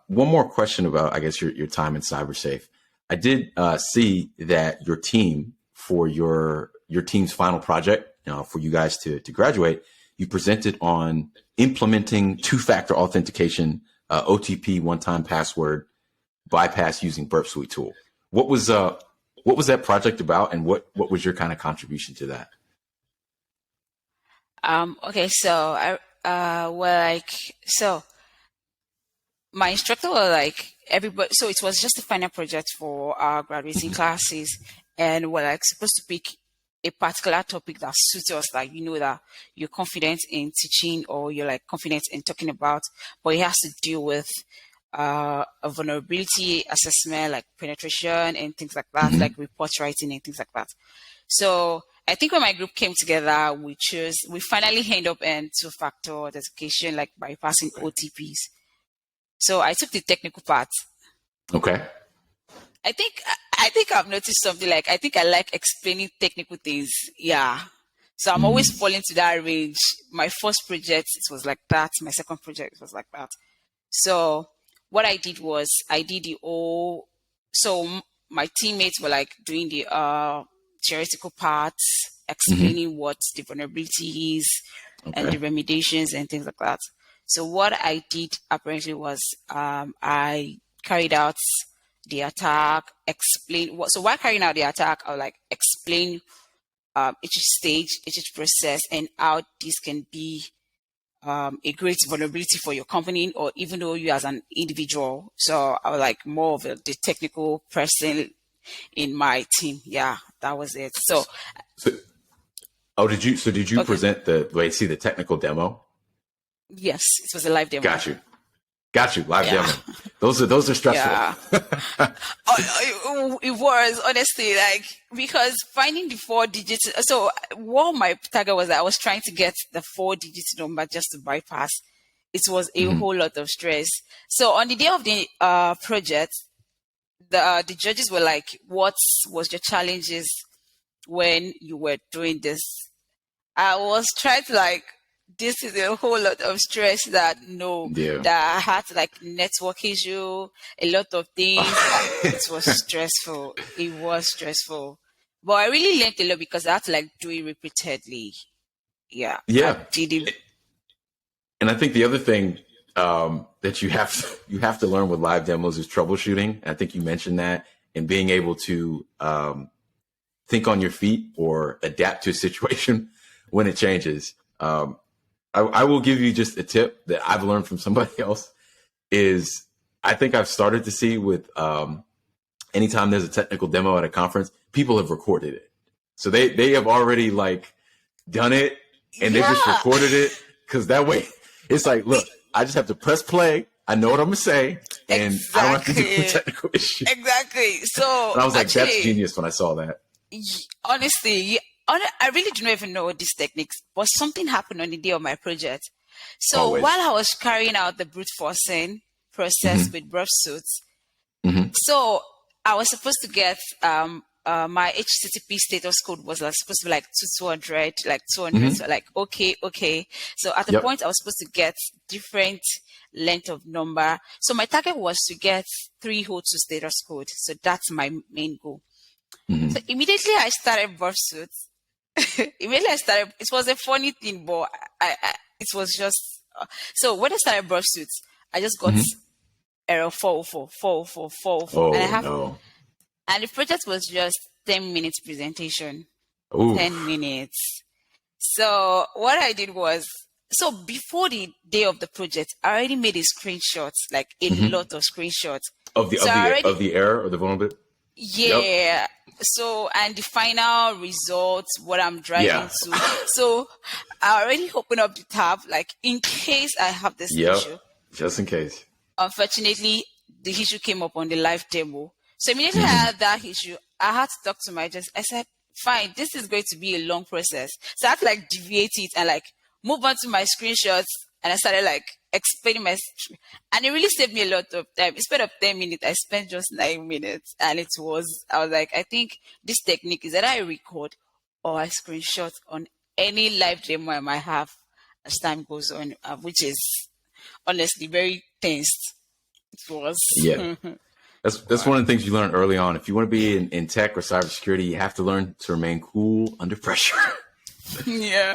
one more question about, I guess, your time in CyberSafe. I did see that your team, for your team's final project, for you guys to graduate, you presented on implementing two-factor authentication, OTP one-time password bypass using BurpSuite tool. What was that project about, and what was your kind of contribution to that? Okay, so my instructor was like everybody. So it was just a final project for our graduating classes, and we're like supposed to pick a particular topic that suits us, like that you're confident in teaching or you're like confident in talking about, but it has to deal with a vulnerability assessment, like penetration and things like that, like report writing and things like that. So I think when my group came together, we finally end up in two-factor authentication, like bypassing OTPs. So I took the technical part. Okay. I think I've noticed something, like I think I like explaining technical things. Yeah. So I'm always falling to that range. My first project, it was like that. My second project, it was like that. So what I did was so my teammates were like doing the theoretical parts, explaining what the vulnerability is and the remediations and things like that. So what I did apparently was I carried out the attack, so while carrying out the attack, I'll like explain each stage, each process, and how this can be a great vulnerability for your company, or even though you as an individual. So I was like more of the technical person in my team. Yeah, that was it. Did you present the technical demo? Yes, it was a live demo. Got you. Live demo. Those are stressful. Yeah. It was, honestly, like, because finding the 4 digits. So what my target was, that I was trying to get the 4-digit number just to bypass. It was a whole lot of stress. So on the day of the project, the judges were like, what was your challenges when you were doing this? I was trying to like, this is a whole lot of stress that I had to like network issue, a lot of things. It was stressful. It was stressful. But I really learned a lot because I had to like do it repeatedly. Yeah. Yeah. I did it. And I think the other thing that you have to learn with live demos is troubleshooting. I think you mentioned that, and being able to think on your feet or adapt to a situation when it changes. I will give you just a tip that I've learned from somebody else is I think I've started to see with anytime there's a technical demo at a conference, people have recorded it. So they have already like done it and they just recorded it, because that way it's like, look, I just have to press play. I know what I'm going to say, and I don't have to deal with technical issues. Exactly. So and I was like, that's genius when I saw that. Honestly, I really do not even know these techniques, but something happened on the day of my project. So while I was carrying out the brute forcing process with BurpSuite, so I was supposed to get my HTTP status code was like supposed to be like 200, like 200. So like, okay. So at the point I was supposed to get different length of number. So my target was to get 3 whole 2 status code. So that's my main goal. So immediately I started BurpSuite. It was a funny thing, but it was just, so when I started BurpSuite, I just got error 404. And the project was just 10 minutes presentation. Ooh. 10 minutes. So what I did was, so before the day of the project, I already made a screenshot, like a lot of screenshots. Of the error or the vulnerability? Yeah. Yep. So, and the final results, what I'm driving to. So I already opened up the tab, like in case I have this issue. Just in case. Unfortunately, the issue came up on the live demo. So immediately I had that issue, I had to talk to my judge. I said, fine, this is going to be a long process. So I had to like deviate it and like move on to my screenshots. And I started like explaining and it really saved me a lot of time. Instead of 10 minutes, I spent just 9 minutes. And I was like, I think this technique is that I record or I screenshot on any live demo I might have as time goes on, which is honestly very tensed. It was. Yeah. That's one of the things you learn early on. If you want to be in tech or cybersecurity, you have to learn to remain cool under pressure. Yeah.